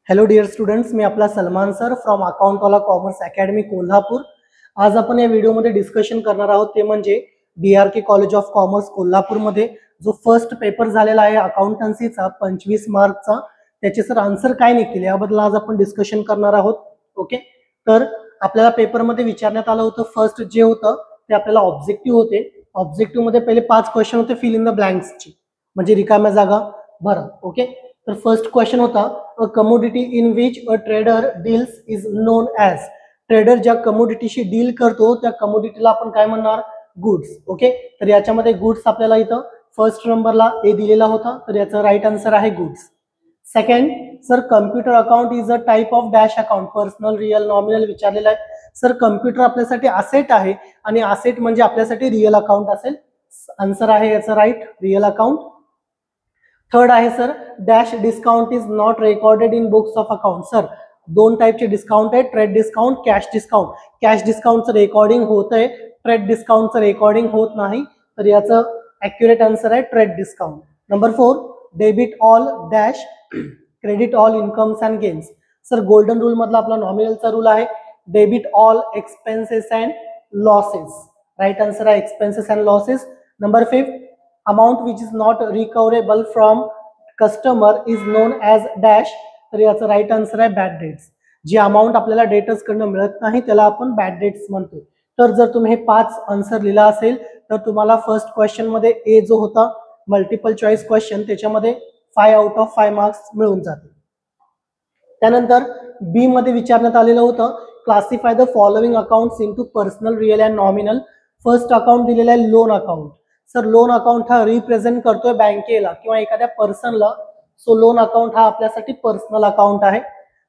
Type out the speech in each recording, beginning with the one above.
Hello dear students, मी आपला Salman sir from अकाउंटवाला कॉमर्स अकॅडमी कोल्हापूर. आज आपण या व्हिडिओमध्ये डिस्कशन करणार आहोत ते म्हणजे DRK कॉलेज ऑफ कॉमर्स कोल्हापूरमध्ये जो फर्स्ट पेपर झालेला आहे अकाउंटन्सीचा 25 मार्कचा, त्याचे सर आन्सर काय निघतील याबद्दल आज आपण डिस्कशन करणार आहोत. ओके, तर आपल्याला पेपरमध्ये विचारण्यात आलं होतं फर्स्ट जे होतं ते आपल्याला ऑब्जेक्टिव्ह होते. ऑब्जेक्टिव्ह मध्ये पहिले 5 क्वेश्चन होते फिल इन द ब्लँक्सची, म्हणजे रिकाम्या जागा भरा. ओके, तर फर्स्ट क्वेश्चन होता a commodity in which a trader deals is known as. Trader ज्या कमोडिटीशी डील करतो त्या कमोडिटीला आपण काय म्हणणार? गुड्स. ओके, तर याच्यामध्ये गुड्स आपल्याला इथं फर्स्ट नंबरला ए दिलेला होता, तर याचा राईट आन्सर आहे goods. Second, sir computer account is a type of dash account, personal, real, nominal विचारलेला आहे. सर कम्प्युटर आपल्यासाठी असेट आहे आणि असेट म्हणजे आपल्यासाठी रिअल अकाउंट असेल. आन्सर आहे याचा राईट, रिअल अकाउंट. थर्ड आहे sir dash discount is not recorded in books of account. Sir दोन टाइपचे डिस्काउंट आहे, ट्रेड डिस्काउंट, कॅश डिस्काउंट. कॅश डिस्काउंटचं रेकॉर्डिंग होत आहे, ट्रेड डिस्काउंटचं रेकॉर्डिंग होत नाही, तर याचं ॲक्युरेट आन्सर आहे trade discount. Number 4, debit all dash credit all incomes and gains. Sir golden rule मधला आपला नॉमिनलचा रूल आहे debit all expenses and losses. Right answer आहे expenses and losses. Number 5, amount which is not recoverable from customer is known as dash, तर याचं right answer आहे bad debts. जी amount आपल्याला डेटर्स कडनं मिळत नाही त्याला आपण बॅड डेट्स म्हणतो. तर जर तुम्ही हे 5 आन्सर लिहिला असेल तर तुम्हाला फर्स्ट क्वेश्चन मध्ये ए जो होता मल्टिपल चॉईस क्वेश्चन त्याच्यामध्ये 5 आउट ऑफ 5 मार्क्स मिळून जातील. त्यानंतर बी मध्ये विचारण्यात आलेलं होतं classify the following accounts into personal, real and nominal. First account दिलेला आहे loan account. Sir loan account हा रिप्रेझेंट करतोय बँकेला किंवा एखाद्या पर्सनला, सो लोन अकाउंट हा आपल्यासाठी पर्सनल अकाउंट आहे.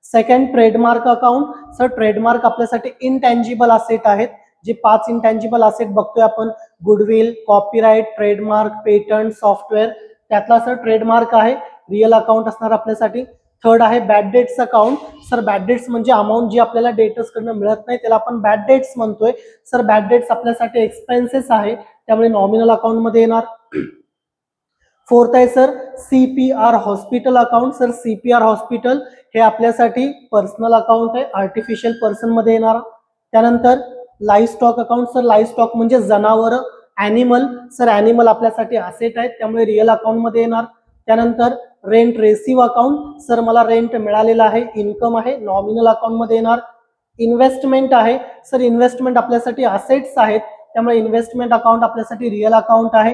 Second, trademark account. Sir trademark आपल्यासाठी इनटँजिबल असेट आहेत. जे 5 इनटँजिबल असेट बघतोय आपण, goodwill, copyright, trademark, patent, software, त्यातला सर ट्रेडमार्क आहे, रिअल अकाउंट असणार आपल्यासाठी. थर्ड आहे bad debts account. Sir bad debts म्हणजे अमाऊंट जी आपल्याला डेटर्स कडनं मिळत नाही त्याला आपण बॅड डेट्स म्हणतोय. सर बॅड डेट्स आपल्यासाठी एक्सपेन्सेस आहे त्यामुळे नॉमिनल अकाउंट मध्ये येणार. फोर्थ आहे sir CPR hospital account. Sir CPR hospital हे आपल्यासाठी पर्सनल अकाउंट आहे, आर्टिफिशियल पर्सन मध्ये येणार. त्यानंतर live stock account. Sir live stock म्हणजे जनावर, ॲनिमल. सर ॲनिमल आपल्यासाठी असेट आहेत त्यामुळे रिअल अकाउंट मध्ये येणार. त्यानंतर रेंट रेसिव्ह अकाउंट. सर मला रेंट मिळालेला आहे, इन्कम आहे, नॉमिनल अकाउंट मध्ये येणार. इन्व्हेस्टमेंट आहे. सर इन्व्हेस्टमेंट आपल्यासाठी असेट्स आहेत त्यामुळे इन्व्हेस्टमेंट अकाउंट आपल्यासाठी रिअल अकाउंट आहे.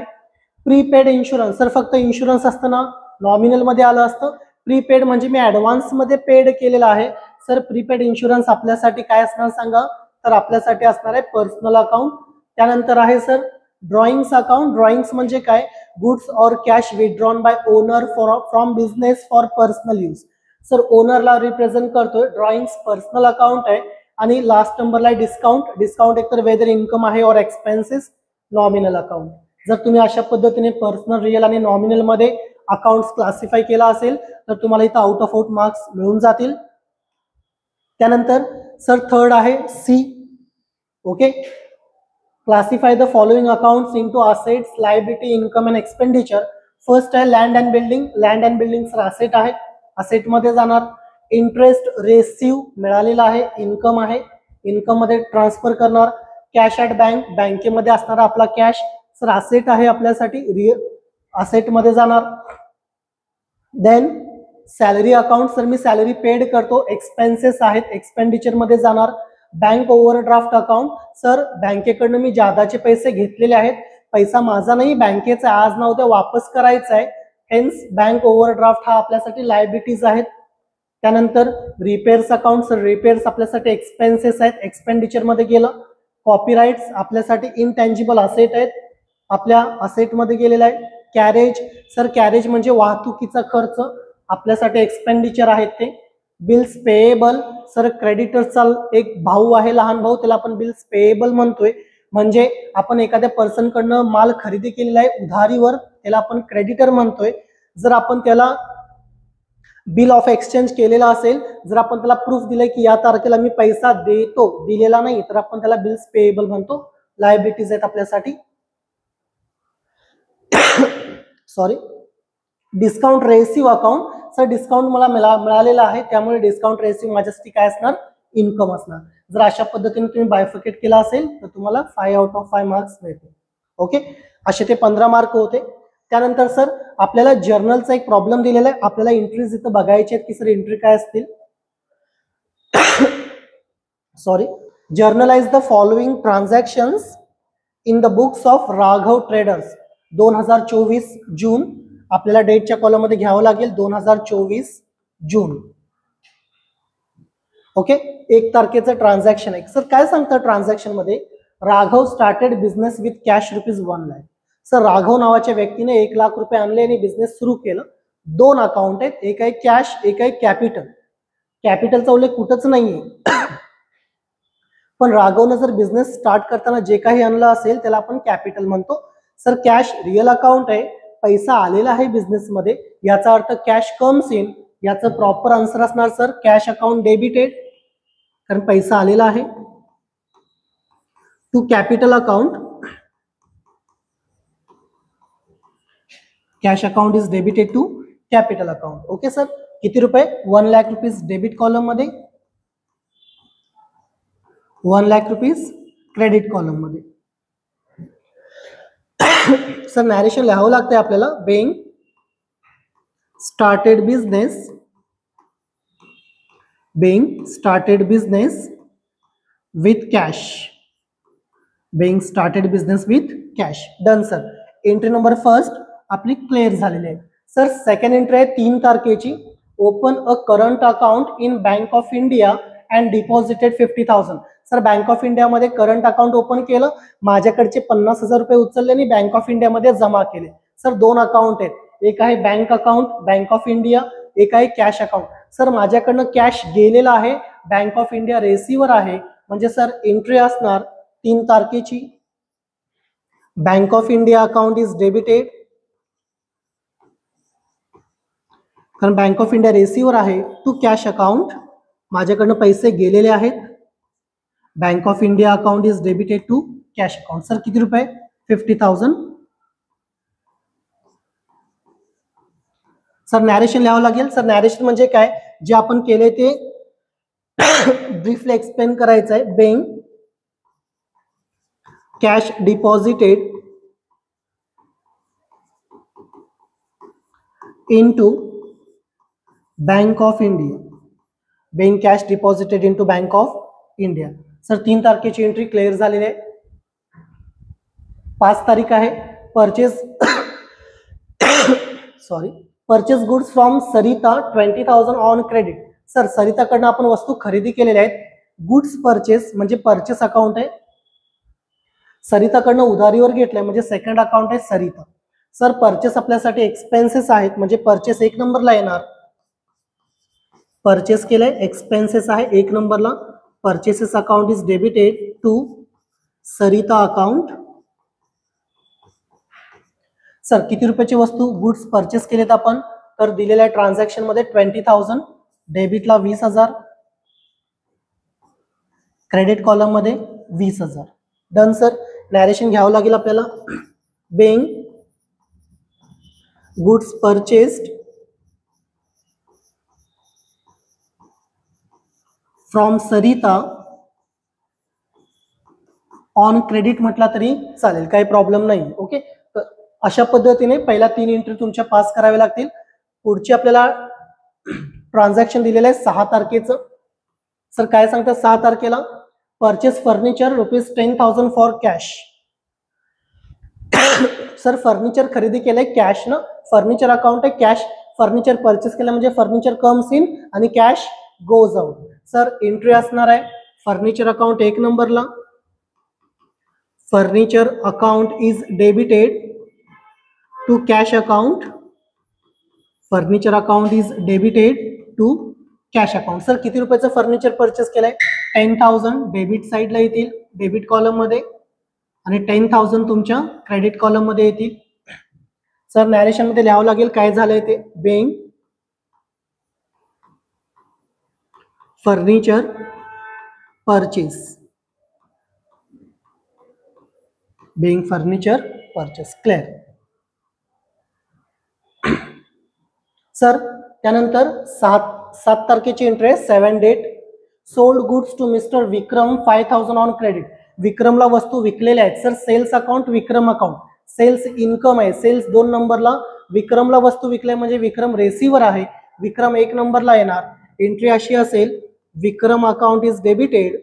Prepaid insurance. सर फक्त इन्शुरन्स असताना नॉमिनल मध्ये आलं असतं, प्रीपेड म्हणजे मी ऍडव्हान्स मध्ये पेड केलेला आहे. सर प्रीपेड इन्शुरन्स आपल्यासाठी काय असणार सांगा? तर आपल्यासाठी असणार आहे पर्सनल अकाउंट. त्यानंतर आहे सर ड्रॉइंग्स अकाउंट. ड्रॉइंग्स म्हणजे काय? Goods or cash withdrawn by owner from business for personal use. Sir ओनरला रिप्रेझेंट करतोय, ड्रॉइंग्स पर्सनल अकाउंट आहे. आणि लास्ट नंबरला आहे डिस्काउंट. डिस्काउंट एकतर वेदर इन्कम आहे और एक्सपेन्सेस, नॉमिनल अकाउंट. जर तुम्ही अशा पद्धतीने पर्सनल, रिअल आणि नॉमिनल मध्ये अकाउंट्स क्लासिफाय केला असेल तर तुम्हाला इथं आउट ऑफ आउट मार्क्स मिळून जातील. त्यानंतर सर थर्ड आहे C. Okay, classify the following accounts into assets, liability, income and expenditure. First आहे land and building. Land and building sir asset आहे, असेट मध्ये जाणार. इंटरेस्ट रेसिव्ह मिळालेला आहे, इन्कम आहे, इन्कम मध्ये ट्रान्सफर करणार. कॅश ॲट बँक, बँकेमध्ये असणारा आपला कॅश सर असेट आहे आपल्यासाठी, रिअल असेट मध्ये जाणार. Then salary account. सर मी सॅलरी पेड करतो, एक्सपेन्सेस आहेत, एक्सपेंडिचर मध्ये जाणार. Bank overdraft account. सर बँकेकडनं मी जादाचे पैसे घेतलेले आहेत, पैसा माझा नाही बँकेचा, आज ना उद्या वापस करायचा आहे, हेन्स बँक ओव्हरड्राफ्ट हा आपल्यासाठी लायबिलिटीज आहेत. त्यानंतर रिपेअर्स अकाउंट. सर रिपेअर्स आपल्यासाठी एक्सपेन्सेस आहेत, एक्सपेंडिचर मध्ये गेलं. कॉपीराइट्स आपल्यासाठी इनटँजिबल असेट आहेत, आपल्या असेट मध्ये गेलेला आहे. कॅरेज. सर कॅरेज म्हणजे वाहतुकीचा खर्च, आपल्यासाठी एक्सपेंडिचर आहेत ते. Bills payable. सर क्रेडिटर्सचा एक भाऊ आहे, लहान भाऊ, त्याला आपण बिल्स पेएबल म्हणतोय. म्हणजे आपण एखाद्या पर्सन कडनं माल खरेदी केलेला आहे उधारीवर, त्याला आपण क्रेडिटर म्हणतोय. जर आपण त्याला बिल ऑफ एक्सचेंज केलेला असेल, जर आपण त्याला प्रूफ दिलंय की या तारखेला मी पैसा देतो, दिलेला नाही, तर आपण त्याला बिल्स पेएबल म्हणतो. लायबिलिटीज आहेत आपल्यासाठी. Sorry. Discount receive account, sir discount मला मिळालेला आहे त्यामुळे डिस्काउंट रेसिव्ह माझ्यासाठी काय असणार, इन्कम असणार. जर अशा पद्धतीने तुम्ही बायफिकेट केला असेल तर तुम्हाला 5 आउट ऑफ 5 मार्क्स मिळतील. ओके, असे ते 15 मार्क होते. त्यानंतर सर आपल्याला जर्नलचा एक प्रॉब्लेम दिलेला आहे, आपल्याला एंट्रीज इथं बघायचे आहेत की सर एंट्री काय असतील. Sorry, generalized the following transactions in the books of Raghav traders 2024 जून. आपल्याला डेटच्या कॉलम मध्ये घ्यावं लागेल 2024 जून. ओके, 1 तारखेचं ट्रान्झॅक्शन आहे. सर काय सांगतं ट्रान्झॅक्शन मध्ये, Raghav started business with cash ₹1 lakh. Sir Raghav नावाच्या व्यक्तीने 1 लाख रुपये आणले आणि बिझनेस सुरू केलं. 2 अकाउंट आहेत, एक आहे कॅश, एक आहे कॅपिटल. कॅपिटलचा उल्लेख कुठंच नाहीये. पण राघवनं जर बिझनेस स्टार्ट करताना जे काही आणलं असेल त्याला आपण कॅपिटल म्हणतो. सर कॅश रिअल अकाउंट आहे, पैसा आलेला आहे बिझनेस मध्ये, याचा अर्थ कॅश कम्स इन. याचं प्रॉपर आन्सर असणार सर कॅश अकाउंट डेबिटेड, कारण पैसा आलेला आहे. To capital account, cash account is debited to capital account. Okay sir, किती रुपये, 1 लाख रुपीज डेबिट कॉलम मध्ये, 1 लाख रुपीज क्रेडिट कॉलम मध्ये. सर नॅरेशन लिहावं लागतंय आपल्याला. Being started business, being started business with cash, being started business with cash. Done sir. Entry number first आपली clear झालेली आहे. सर सेकंड एंट्री आहे 3 तारखेची. Open a current account in bank of India and deposited 50,000. Sir bank of India मध्ये current account open केलं, माझ्याकडचे 50,000 रुपये उचलले आणि बँक ऑफ इंडिया मध्ये जमा केले. सर 2 अकाउंट आहेत, एक आहे bank account bank of India, एक आहे कॅश अकाउंट. सर माझ्याकडनं कॅश गेलेला आहे, बँक ऑफ इंडिया रेसिव्हर आहे, म्हणजे सर एंट्री असणार 3 तारखेची. Bank of India account is debited, कारण बँक ऑफ इंडिया रेसिव्हर आहे. टू कॅश अकाउंट, माझ्याकडनं पैसे गेलेले आहेत. Bank of India account is debited to cash account. Sir किती रुपये, 50,000. सर नॅरेशन लिहावं लागेल. सर नॅरेशन म्हणजे काय, जे आपण केले ते ब्रीफली एक्सप्लेन करायचं आहे. Being cash deposited into Bank of India, being cash deposited into Bank of India. Sir 3 तारखेची एंट्री क्लिअर झालेली आहे. 5 तारीख आहे purchase purchase goods from Sarita 20,000 on credit. Sir सरिताकडनं आपण वस्तू खरेदी केलेल्या आहेत. गुड्स परचेस म्हणजे परचेस अकाउंट आहे, सरिताकडनं उधारीवर घेतलंय म्हणजे सेकंड अकाउंट आहे सरिता. सर परचेस आपल्यासाठी एक्सपेन्सेस आहेत, म्हणजे परचेस 1 नंबरला येणार. परचेस केलंय, एक्सपेन्सेस आहे 1 नंबरला. Purchases account is debited to Sarita account. Sir किती रुपयाची वस्तू गुड्स परचेस केलेत आपण, तर दिलेल्या ट्रान्झॅक्शन मध्ये 20,000, डेबिटला 20,000, क्रेडिट कॉलम मध्ये 20,000. Done sir. नॅरेशन घ्यावं लागेल आपल्याला. Being goods purchased from Sarita on credit म्हटला तरी चालेल, काही प्रॉब्लेम नाही. ओके, तर अशा पद्धतीने पहिला 3 एंट्री तुमच्या पास करावे लागतील. पुढची आपल्याला ट्रान्झॅक्शन दिलेलं आहे 6 तारखेचं. सर काय सांगतात 6 तारखेला, purchase furniture ₹10,000 for cash. Sir furniture खरेदी केलंय कॅश ना, फर्निचर अकाउंट आहे, कॅश फर्निचर परचेस केलं म्हणजे फर्निचर कम्स इन आणि cash goes out. Sir entry असणार आहे फर्निचर अकाउंट 1 नंबरला. Furniture account is debited to cash account, furniture account is debited to cash account. Sir किती रुपयाचं फर्निचर परचेस केलंय, 10,000 डेबिट साईडला येतील डेबिट कॉलम मध्ये, आणि 10,000 तुमच्या क्रेडिट कॉलम मध्ये येतील. सर नॅरेशन मध्ये लिहावं लागेल काय झालंय ते. Being furniture purchase, being furniture purchase. Clear. Sir त्यानंतर 7 तारखेची एंट्री आहे 7 date. Sold goods to mister Vikram 5000 on credit. विक्रमला वस्तू विकलेल्या आहेत sir. Sales account Vikram account. Sales income आहे. सेल्स 2 नंबरला, विक्रमला वस्तू विकल्या म्हणजे विक्रम रेसिव्हर आहे. विक्रम 1 नंबरला येणार. एंट्री अशी असेल, Vikram account is debited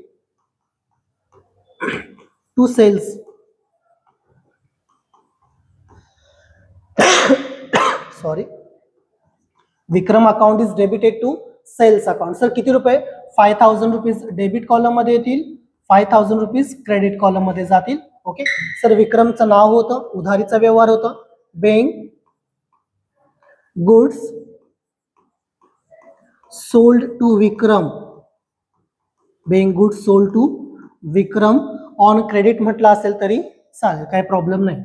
to sales. Sorry, Vikram account is debited to sales account. Sir किती रुपये? 5000 रुपीज डेबिट कॉलम मध्ये येतील, 5000 रुपीज क्रेडिट कॉलम मध्ये जातील. ओके सर, विक्रमचं नाव होतं, उधारीचा व्यवहार होता. Being goods sold to Vikram, being goods sold to Vikram on credit म्हटलं असेल तरी चालेल, काही प्रॉब्लेम नाही.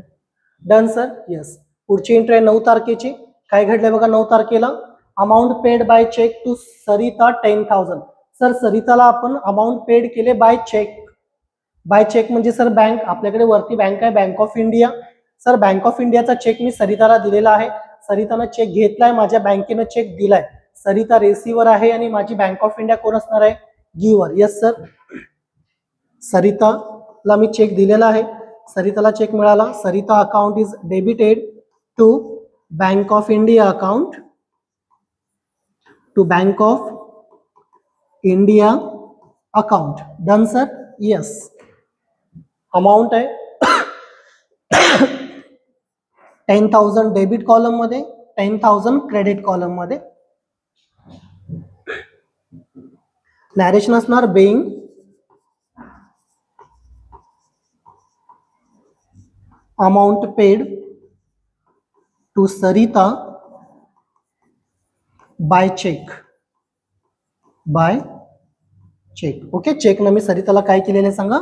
Done sir. येस. पुढची एंट्री आहे 9 तारखेची. काय घडलंय बघा 9 तारखेला. Amount paid by cheque to Sarita 10,000. Sir सरिताला आपण अमाऊंट पेड केले बाय चेक. बाय चेक म्हणजे सर बँक, आपल्याकडे वरती बँक आहे bank of India. Sir bank of इंडियाचा चेक मी सरिताला दिलेला आहे. सरितानं चेक घेतलाय, माझ्या बँकेनं चेक दिलाय. सरिता रेसिव्हर आहे आणि माझी बँक ऑफ इंडिया कोण असणार आहे? गिव्हर. येस सर, सरिताला मी चेक दिलेला आहे. सरिताला चेक मिळाला. Sarita account is debited to bank of India account, to bank of India account. Done sir. Yes. Amount आहे 10,000 डेबिट कॉलम मध्ये, 10,000 क्रेडिट कॉलम मध्ये. नॅरेशन असणार being amount paid to Sarita by cheque, by cheque. Okay, cheque न मी सरिताला काय केलेलं आहे सांगा?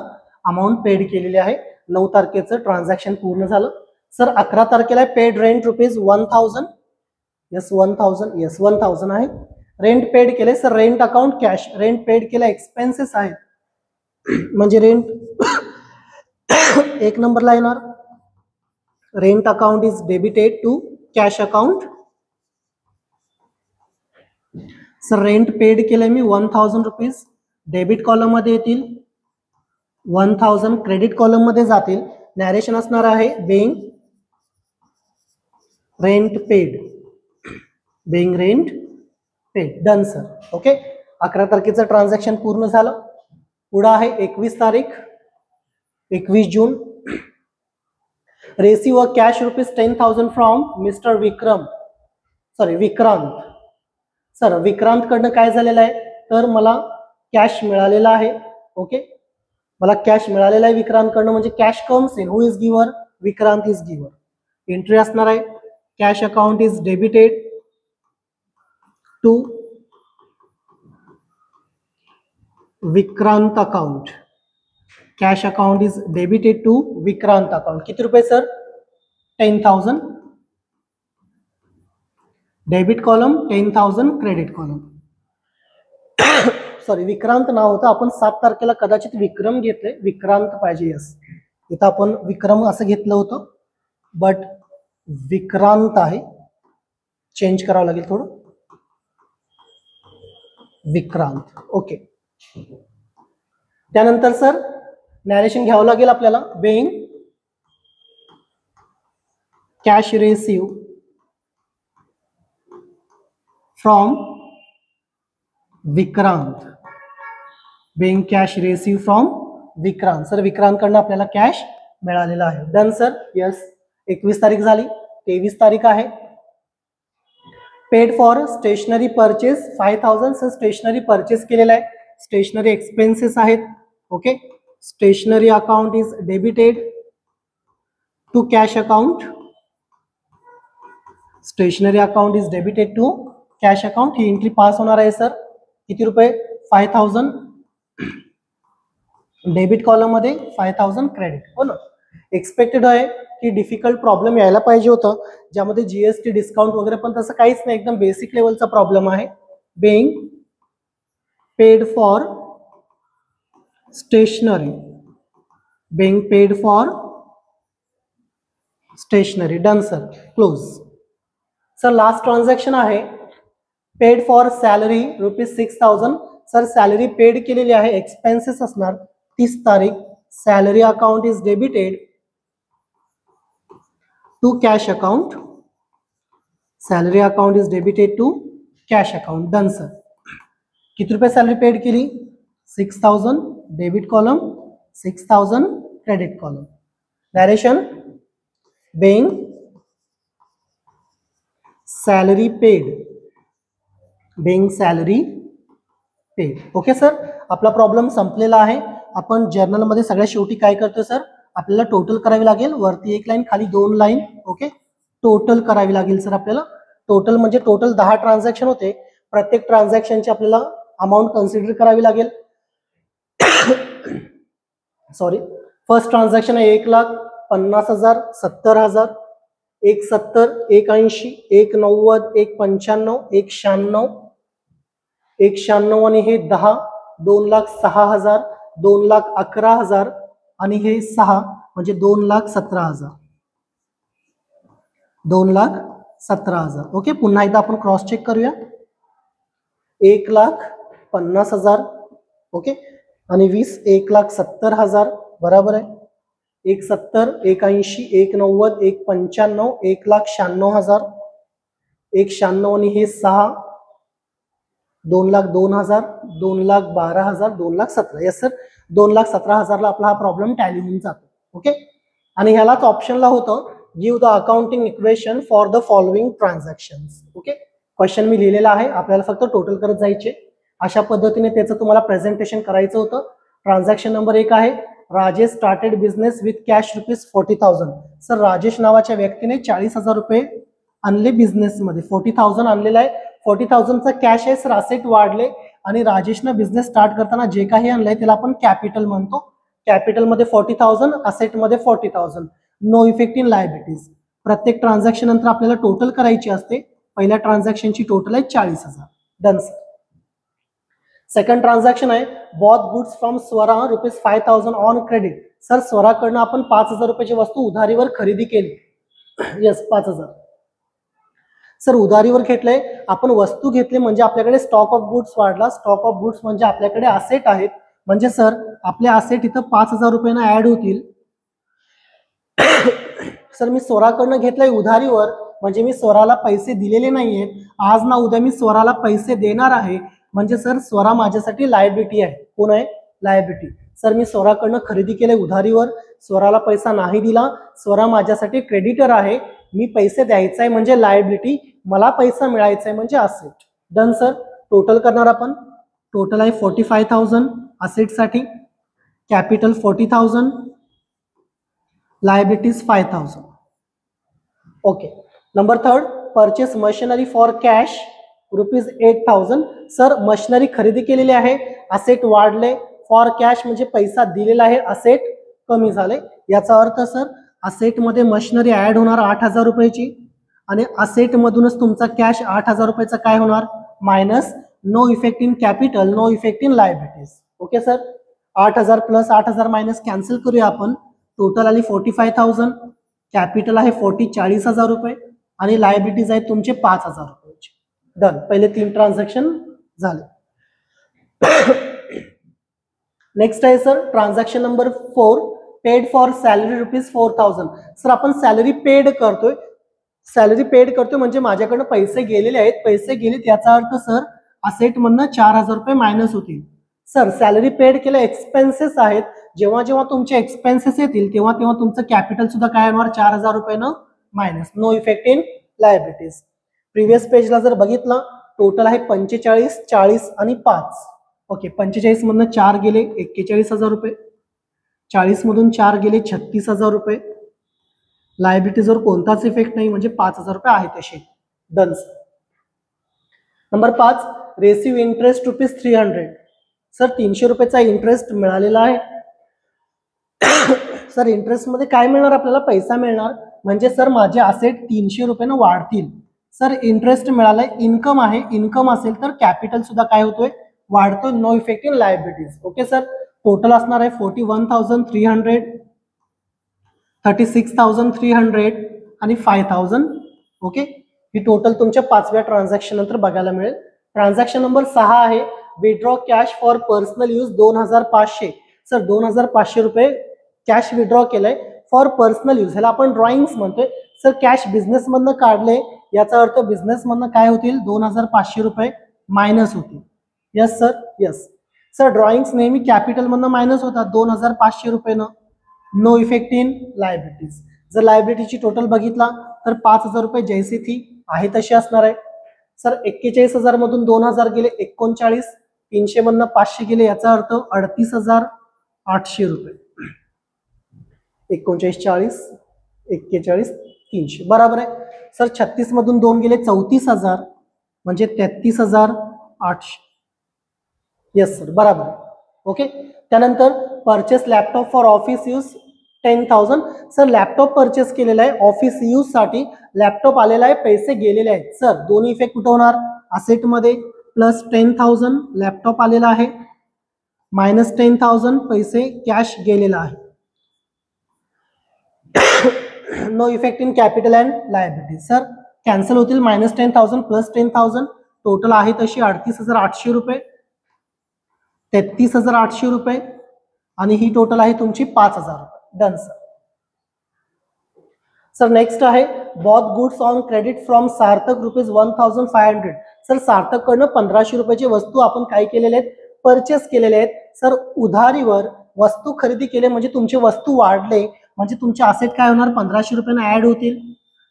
अमाऊंट पेड केलेली आहे. 9 तारखेचं ट्रान्झॅक्शन पूर्ण झालं. सर 11 तारखेला paid rent rupees 1000. Yes 1000. Yes 1000 आहे. रेंट पेड केले sir. Rent account cash. Rent paid केला, एक्सपेन्सेस आहेत म्हणजे रेंट 1 नंबरला येणार. Rent account is debited to cash account. Sir rent paid केलंय मी 1000 रुपीज डेबिट कॉलम मध्ये येतील, 1000 क्रेडिट कॉलम मध्ये जातील. नॅरेशन असणार आहे being rent paid, being rent paid. Done sir. Okay, 11 तारखेचं ट्रान्झॅक्शन पूर्ण झालं. पुढे आहे 21 तारीख, 21 जून. Receive a cash rupees 10,000 from mister Vikram, sorry Vikrant. Sir Vikrant कडनं काय झालेलं आहे, तर मला कॅश मिळालेला आहे. ओके, मला कॅश मिळालेला आहे विक्रांत कडनं, म्हणजे cash comes in. Who is giver? Vikrant is giver. Entry असणार आहे cash account is debited to Vikrant account. Cash account is debited to Vikrant account. किती रुपये सर? 10,000 debit column, 10,000 credit column. Sorry Vikrant नाव होतं, आपण 7 तारखेला कदाचित विक्रम घेतले, विक्रांत पाहिजे. यस, इथं आपण विक्रम असं घेतलं होतं बट विक्रांत आहे, चेंज करावं लागेल थोडं. विक्रांत. ओके, त्यानंतर सर नॅरेशन घ्यावं लागेल आपल्याला. Being cash receive from Vikrant, being cash receive from Vikrant. Sir Vikrant कडनं आपल्याला कॅश मिळालेला आहे. Done sir. यस. 21 तारीख झाली. 23 तारीख आहे. Paid for stationery purchase 5000. Sir stationery purchase केलेला आहे, स्टेशनरी एक्सपेन्सेस आहेत. Okay, stationery account is debited to cash account. Stationery account is debited to cash account. ही एंट्री पास होणार आहे सर. किती रुपये? 5000 डेबिट कॉलम मध्ये, 5000 क्रेडिट. हो ना. एक्सपेक्टेड आहे की डिफिकल्ट प्रॉब्लेम यायला पाहिजे होतं, ज्यामध्ये जीएसटी डिस्काउंट वगैरे, पण तसं काहीच नाही, एकदम बेसिक लेवलचा प्रॉब्लेम आहे. Being paid for stationery, being paid for stationery. Done sir. Close. Sir last transaction आहे paid for salary ₹6,000. Sir salary paid केलेली आहे, एक्सपेन्सेस असणार 30 तारीख. Salary account is debited to cash account. Salary account is debited to cash account. Done sir. किती रुपये salary paid केली? 6,000 debit column, 6,000 credit column. Direction being salary paid, being salary paid. Okay sir, आपला problem संपलेला आहे. आपण जर्नलमध्ये सगळ्या शेवटी काय करतो सर, आपल्याला टोटल करावी लागेल. वरती एक लाईन, खाली 2 लाईन. ओके, टोटल करावी लागेल सर आपल्याला. टोटल म्हणजे टोटल 10 ट्रान्झॅक्शन होते. प्रत्येक ट्रान्झॅक्शनची आपल्याला अमाऊंट कन्सिडर करावी लागेल. सॉरी, फर्स्ट ट्रान्झॅक्शन आहे 1,50,000, 70,000, 1,70, 1,80, 1,90, 1,95, 1,96, 1,96 आणि हे 10, 2,06,000, 2,11,000 आणि हे 6 म्हणजे 2,17,000, 2,17,000. ओके, पुन्हा एकदा आपण क्रॉस चेक करूया. 1,50,000 ओके आणि 20, 1,70,000 बरोबर आहे. 1,70, 1,80, 1,90, 1,95, 1,96,000, 1,96 आणि हे 6, 2,02,000, 2,12,000, 2,17,000. येस सर, 2,17,000ला आपला हा प्रॉब्लेम टॅली होऊन जातो. ओके, आणि ह्यालाच ऑप्शनला होतं give the accounting equation for the following transactions. Okay, question मी लिहिलेला आहे, आपल्याला फक्त टोटल करत जायचे. अशा पद्धतीने त्याचं तुम्हाला प्रेझेंटेशन करायचं होतं. ट्रान्झॅक्शन नंबर 1 आहे, Rajesh started business with cash ₹40,000. Sir Rajesh नावाच्या व्यक्तीने 40,000 रुपये आणले बिझनेसमध्ये. 40,000 आणलेला आहे. 40,000चा कॅश आहे सर. असेट वाढले आणि राजेशनं बिझनेस स्टार्ट करताना जे काही आणलंय त्याला आपण कॅपिटल म्हणतो. कॅपिटलमध्ये 40,000, असेटमध्ये 40,000. No effect in liabilities. प्रत्येक ट्रान्झॅक्शन नंतर आपल्याला टोटल करायची असते. पहिल्या ट्रान्झॅक्शनची टोटल आहे 40,000. Done sir. सेकंड ट्रान्झॅक्शन आहे bought goods from Swara ₹5,000 on credit. Sir स्वराकडनं आपण 5,000 रुपयाची वस्तू उधारीवर खरेदी केली. येस, 5,000 सर उधारीवर घेतलंय. आपण वस्तू घेतली म्हणजे आपल्याकडे स्टॉक ऑफ गुड्स वाढला. स्टॉक ऑफ गुड्स म्हणजे आपल्याकडे असेट आहेत. म्हणजे सर आपले असेट इथं 5,000 रुपयांना ऍड होतील. सर मी स्वराकडनं घेतलंय उधारीवर म्हणजे मी स्वराला पैसे दिलेले नाहीयेत. आज ना उद्या मी स्वराला पैसे देणार आहे. म्हणजे सर स्वरा माझ्यासाठी लायबिलिटी आहे. कोण आहे? लायबिलिटी. सर मी स्वराकडनं खरेदी केले उधारीवर, स्वराला पैसा नाही दिला. स्वरा माझ्यासाठी क्रेडिटर आहे. मी पैसे द्यायचा आहे म्हणजे लायबिलिटी, मला पैसा मिळायचा आहे म्हणजे असेट. Done sir. टोटल करणार आपण. टोटल आहे 45,000 असेटसाठी, capital 40,000, liabilities 5,000. Okay. Number 3, purchase machinery for cash ₹8,000. Sir machinery खरेदी केलेली आहे, असेट वाढले. फॉर कॅश म्हणजे पैसा दिलेला आहे, असेट कमी झाले. याचा अर्थ सर असेटमध्ये मशिनरी ऍड होणार 8,000 रुपयाची आणि असेटमधूनच तुमचा कॅश 8,000 रुपयाचा काय होणार? Minus. No effect in capital, no effect in liabilities. Okay sir. 8,000 plus 8,000 minus cancel करूया आपण. टोटल आली 45,000. कॅपिटल आहे 40,000 रुपये आणि लायबिलिटीज आहेत तुमचे 5,000 रुपयाचे. डन. पहिले 3 ट्रान्झॅक्शन झाले. नेक्स्ट आहे sir transaction number 4, paid for salary ₹4,000. Sir आपण सॅलरी पेड करतोय. सॅलरी पेड करतोय म्हणजे माझ्याकडनं पैसे गेलेले आहेत. पैसे गेलेत याचा अर्थ सर असेट मधनं 4,000 रुपये मायनस होतील. सर सॅलरी पेड केले एक्सपेन्सेस आहेत. जेव्हा जेव्हा तुमचे एक्सपेन्सेस येतील तेव्हा तेव्हा तुमचं कॅपिटल सुद्धा काय होणार? 4,000 रुपयानं minus. No effect in liabilities. Previous पेजला जर बघितलं टोटल आहे 45, 40 आणि 5. ओके. 45 मधनं 4 गेले 41,000 रुपये, 40 मधून 4 गेले 36,000 रुपये. लायबिलिटीजवर कोणताच इफेक्ट नाही म्हणजे 5,000 रुपये आहे तसे. Done. Number 5, receive interest ₹300. Sir 300 रुपयाचा इंटरेस्ट मिळालेला आहे. सर इंटरेस्ट मध्ये काय मिळणार? आपल्याला पैसा मिळणार. म्हणजे सर माझे असेट 300 रुपयानं वाढतील. सर इंटरेस्ट मिळालाय, इन्कम आहे. इन्कम असेल तर कॅपिटल सुद्धा काय होतोय? वाढतोय. No effect in liabilities. Okay sir. Total असणार आहे 41,300, 36,300 आणि 5,000. ओके. ही टोटल तुमच्या 5व्या ट्रान्झॅक्शन नंतर बघायला मिळेल. ट्रान्झॅक्शन नंबर 6 आहे withdraw cash for personal use 2500. Sir 2500 रुपये कॅश विड्रॉ केलंय फॉर पर्सनल यूज. ह्याला आपण ड्रॉइंग्स म्हणतोय. सर कॅश बिझनेस मधनं काढले याचा अर्थ बिझनेस मधनं काय होतील 2500 रुपये मायनस होतील. Yes sir yes. Sir drawings नेहमी कॅपिटल मधनं मायनस होतात 2500 रुपयेनं. No effect in liabilities. जर लायबिलिटीची टोटल बघितला तर 5000 रुपये जैसे थी आहे तशी असणार आहे. सर 41,000 मधून 2000 गेले 39, 300 मधनं 500 गेले याचा अर्थ 38,800 रुपये. 39 40 41 300 बरोबर आहे. सर 36 मधून 2 गेले 34,000 म्हणजे 33,800. यस सर बरोबर. ओके. त्यानंतर purchase laptop for office use 10,000. Sir laptop purchase केलेला आहे ऑफिस यूज साठी. लॅपटॉप आलेला आहे पैसे गेलेले आहेत. सर दोन्ही इफेक्ट कुठं होणार असेट मध्ये प्लस 10,000 लॅपटॉप आलेला आहे मायनस 10,000 पैसे कॅश गेलेला आहे. No effect in capital and liability. Sir cancel होतील मायनस 10,000 प्लस 10,000 टोटल आहे तशी 38,800 रुपये 33,800 रुपये आणि ही टोटल आहे तुमची 5,000 रुपये. Done sir. सर नेक्स्ट आहे bought goods on credit from Sarthak rupees 1,500. Sir Sarthak कडनं 1500 रुपयाची वस्तू आपण काय केलेले आहेत परचेस केलेले आहेत. सर उधारीवर वस्तू खरेदी केले म्हणजे तुमचे वस्तू वाढले म्हणजे तुमचे असेट काय होणार 1500 रुपयांना ऍड होतील.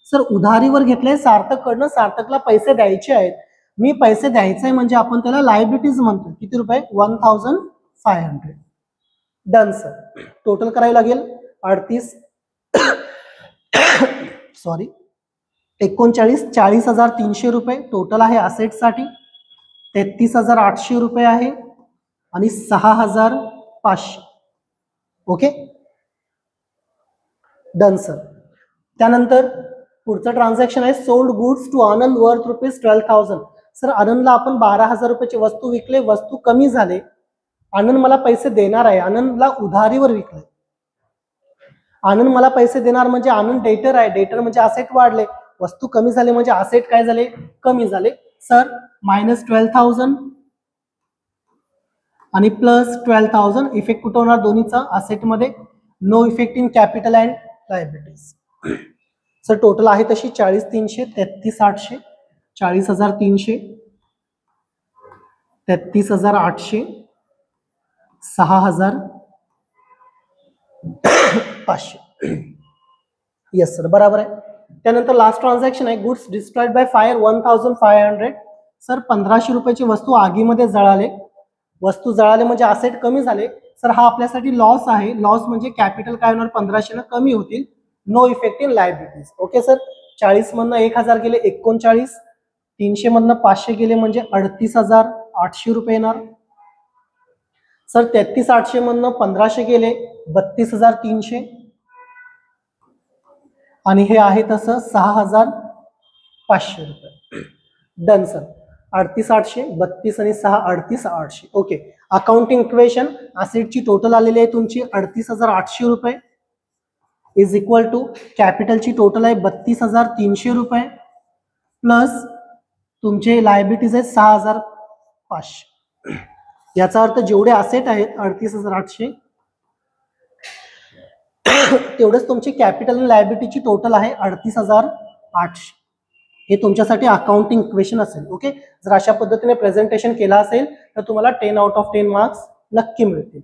सर उधारीवर घेतले सार्थक कडनं सार्थकला पैसे द्यायचे आहेत. मी पैसे द्यायचे म्हणजे आपण त्याला लायबिलिटीज म्हणतो. किती रुपये 1,500. Done sir. टोटल करावी लागेल 40,300 रुपये टोटल आहे असेट साठी. 33,800 रुपये आहे आणि 6,500. Okay done sir. त्यानंतर पुढचं ट्रान्झॅक्शन आहे sold goods to Anand worth rupees 12,000. Sir आनंदला आपण 12,000 रुपयाची वस्तू विकले. वस्तू कमी झाले. आनंद मला पैसे देणार आहे. आनंदला उधारीवर विकले. आनंद मला पैसे देणार म्हणजे आनंद डेटर आहे. डेटर म्हणजे असेट वाढले. वस्तू कमी झाले म्हणजे असेट काय झाले कमी झाले. सर मायनस 12,000 आणि प्लस 12,000 इफेक्ट कुठं होणार दोन्हीचा असेट मध्ये. No effect in capital and liabilities. Sir total आहे तशी 40,300 33,800 40,300 33,800 6,500. यस सर बरोबर आहे. त्यानंतर लास्ट ट्रान्झॅक्शन आहे goods destroyed by fire 1,500. Sir 1500 रुपयाची वस्तू आगीमध्ये जळाले. वस्तू जळाले म्हणजे असेट कमी झाले. सर हा आपल्यासाठी लॉस आहे. लॉस म्हणजे कॅपिटल काय होणार 1500 कमी होतील. No effect in liabilities. Okay sir. 40 मधनं 1,000 गेले 39, 300 मधनं 500 गेले म्हणजे 38,800 रुपये येणार. सर 33,800 मधनं 1500 गेले 32,300 आणि हे आहे तसं 6,500 रुपये. Done sir. 38,800 32 आणि 6 38,800. ओके. अकाउंटिंग इक्वेशन असेटची टोटल आलेली आहे तुमची 38,800 रुपये इज इक्वल टू कॅपिटलची टोटल आहे 32,300 रुपये प्लस तुमचे लायबिलिटीज आहेत 6,500. याचा अर्थ जेवढे असेट आहेत 38,800 तेवढेच तुमची कॅपिटल आणि लायबिलिटीची टोटल आहे 38,800. हे तुमच्यासाठी अकाउंटिंग इक्वेशन असेल. ओके. जर अशा पद्धतीने प्रेझेंटेशन केला असेल तर तुम्हाला 10 आउट ऑफ 10 मार्क्स नक्की मिळतील.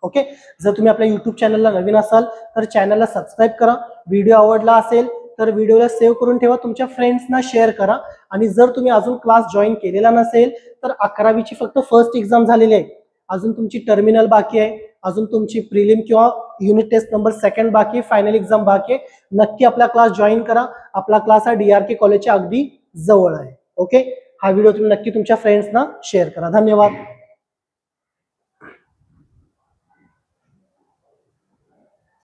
ओके. जर तुम्ही आपल्या युट्यूब चॅनलला नवीन असाल तर चॅनलला सबस्क्राईब करा. व्हिडिओ आवडला असेल तर व्हिडिओला सेव्ह करून ठेवा. तुमच्या फ्रेंड्सना शेअर करा. आणि जर तुम्ही अजून क्लास जॉईन केलेला नसेल तर 11वीची फक्त फर्स्ट एक्झाम झालेली आहे. अजून तुमची टर्मिनल बाकी आहे. अजून तुमची प्रिलिम किंवा युनिट टेस्ट नंबर 2 बाकी आहे. फायनल एक्झाम बाकी आहे. नक्की आपला क्लास जॉईन करा. आपला क्लास हा DRK कॉलेजच्या अगदी जवळ आहे. ओके. हा व्हिडिओ तुम्ही नक्की तुमच्या फ्रेंड्सना शेअर करा. धन्यवाद.